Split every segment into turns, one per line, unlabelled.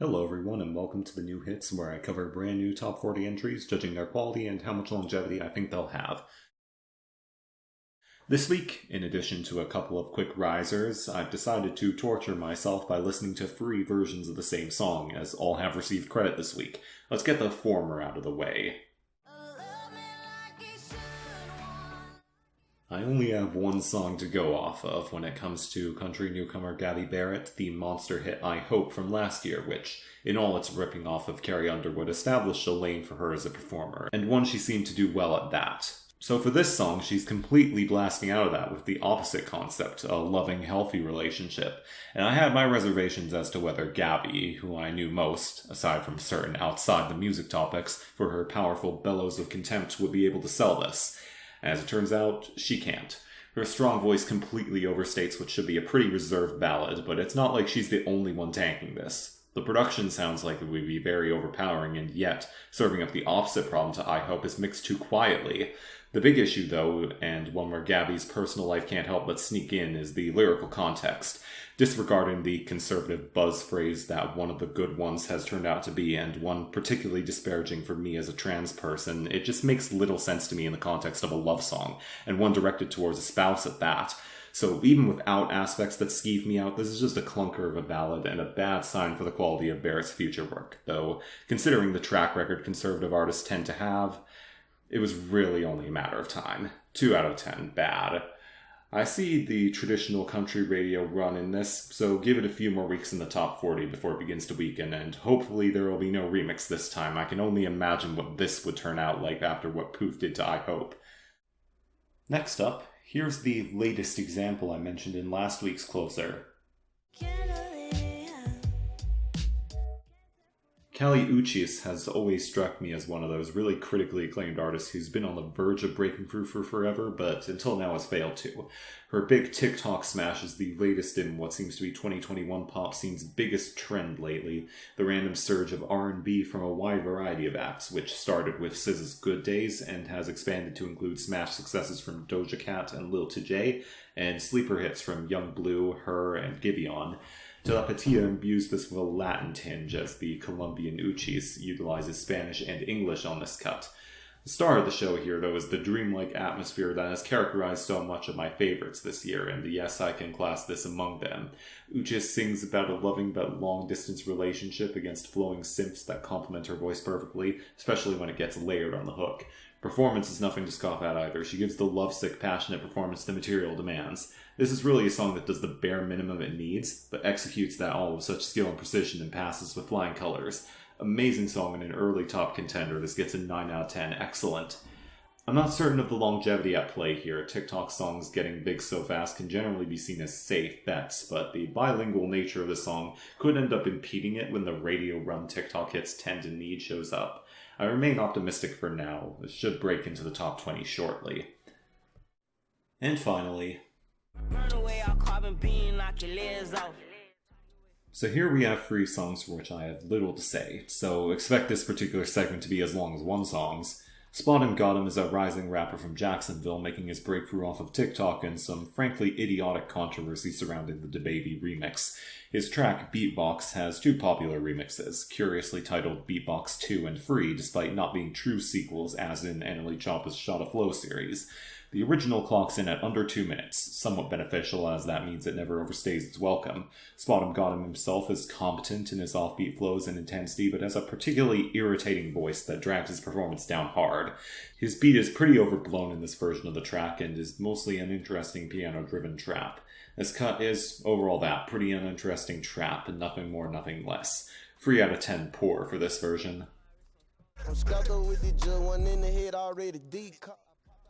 Hello everyone and welcome to the New Hits, where I cover brand new top 40 entries, judging their quality and how much longevity I think they'll have. This week, in addition to a couple of quick risers, I've decided to torture myself by listening to free versions of the same song, as all have received credit this week. Let's get the former out of the way. I only have one song to go off of when it comes to country newcomer Gabby Barrett, the monster hit I Hope from last year, which, in all its ripping off of Carrie Underwood, established a lane for her as a performer, and one she seemed to do well at that. So for this song, she's completely blasting out of that with the opposite concept, a loving, healthy relationship. And I had my reservations as to whether Gabby, who I knew most, aside from certain outside the music topics, for her powerful bellows of contempt, would be able to sell this. As it turns out, she can't. Her strong voice completely overstates what should be a pretty reserved ballad, but it's not like she's the only one tanking this. The production sounds like it would be very overpowering, and yet, serving up the opposite problem to I Hope is mixed too quietly. The big issue, though, and one where Gabby's personal life can't help but sneak in, is the lyrical context. Disregarding the conservative buzz phrase that one of the good ones has turned out to be, and one particularly disparaging for me as a trans person, it just makes little sense to me in the context of a love song, and one directed towards a spouse at that. So even without aspects that skeeve me out, this is just a clunker of a ballad and a bad sign for the quality of Barrett's future work, though considering the track record conservative artists tend to have, it was really only a matter of time. 2 out of 10, bad. I see the traditional country radio run in this, so give it a few more weeks in the top 40 before it begins to weaken, and hopefully there will be no remix this time. I can only imagine what this would turn out like after what Poof did to I Hope. Next up, here's the latest example I mentioned in last week's closer. Kali Uchis has always struck me as one of those really critically acclaimed artists who's been on the verge of breaking through for forever, but until now has failed to. Her big TikTok smash is the latest in what seems to be 2021 pop scene's biggest trend lately, the random surge of R&B from a wide variety of acts, which started with SZA's Good Days and has expanded to include smash successes from Doja Cat and Lil Tjay, and sleeper hits from Young Blue, Her, and Giveon. De La Patia imbues this with a Latin tinge, as the Colombian Uchis utilizes Spanish and English on this cut. The star of the show here, though, is the dreamlike atmosphere that has characterized so much of my favorites this year, and yes, I can class this among them. Uchis sings about a loving but long-distance relationship against flowing synths that complement her voice perfectly, especially when it gets layered on the hook. Performance is nothing to scoff at either. She gives the lovesick, passionate performance the material demands. This is really a song that does the bare minimum it needs, but executes that all with such skill and precision and passes with flying colors. Amazing song and an early top contender. This gets a 9 out of 10. Excellent. I'm not certain of the longevity at play here. TikTok songs getting big so fast can generally be seen as safe bets, but the bilingual nature of the song could end up impeding it when the radio-run TikTok hits tend to need shows up. I remain optimistic for now. This should break into the top 20 shortly. And finally, so here we have 3 songs for which I have little to say, so expect this particular segment to be as long as one song's. Spot Him Got Him is a rising rapper from Jacksonville making his breakthrough off of TikTok and some frankly idiotic controversy surrounding the DaBaby remix. His track Beatbox has 2 popular remixes, curiously titled Beatbox 2 and Free, despite not being true sequels as in Annalie Choppa's Shot of Flow series. The original clocks in at under 2 minutes, somewhat beneficial as that means it never overstays its welcome. Spot Him Got Him himself is competent in his offbeat flows and intensity, but has a particularly irritating voice that drags his performance down hard. His beat is pretty overblown in this version of the track and is mostly an interesting piano-driven trap. This cut is, overall that, pretty uninteresting trap and nothing more, nothing less. 3 out of 10 poor for this version.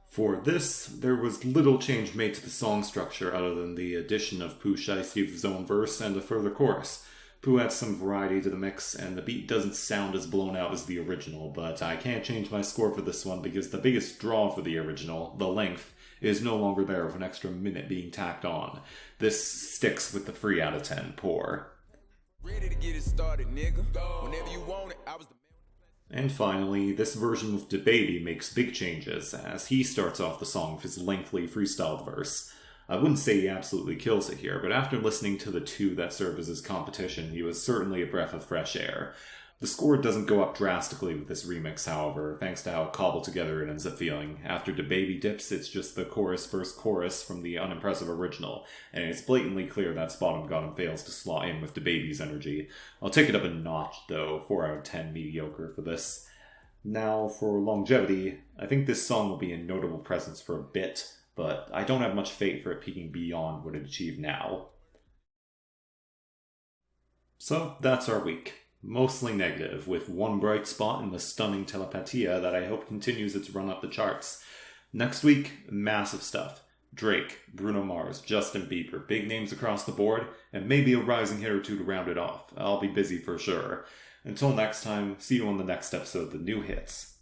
For this, there was little change made to the song structure other than the addition of Pooh Shiesty with his own verse and a further chorus. Pooh adds some variety to the mix, and the beat doesn't sound as blown out as the original, but I can't change my score for this one because the biggest draw for the original, the length, is no longer there with an extra minute being tacked on. This sticks with the 3 out of 10 poor. Ready to get it started, nigga. Whenever you want it, I was the... And finally, this version with DaBaby makes big changes, as he starts off the song with his lengthy freestyled verse. I wouldn't say he absolutely kills it here, but after listening to the two that serve as his competition, he was certainly a breath of fresh air. The score doesn't go up drastically with this remix, however, thanks to how cobbled together it ends up feeling. After the baby dips, it's just the chorus versus chorus from the unimpressive original, and it's blatantly clear that Spot 'em Got 'em fails to slot in with the baby's energy. I'll take it up a notch, though, 4 out of 10 mediocre for this. Now, for longevity, I think this song will be a notable presence for a bit, but I don't have much faith for it peaking beyond what it achieved now. So, that's our week. Mostly negative, with one bright spot in the stunning Telepatia that I hope continues its run up the charts. Next week, massive stuff. Drake, Bruno Mars, Justin Bieber, big names across the board, and maybe a rising hit or two to round it off. I'll be busy for sure. Until next time, see you on the next episode of The New Hits.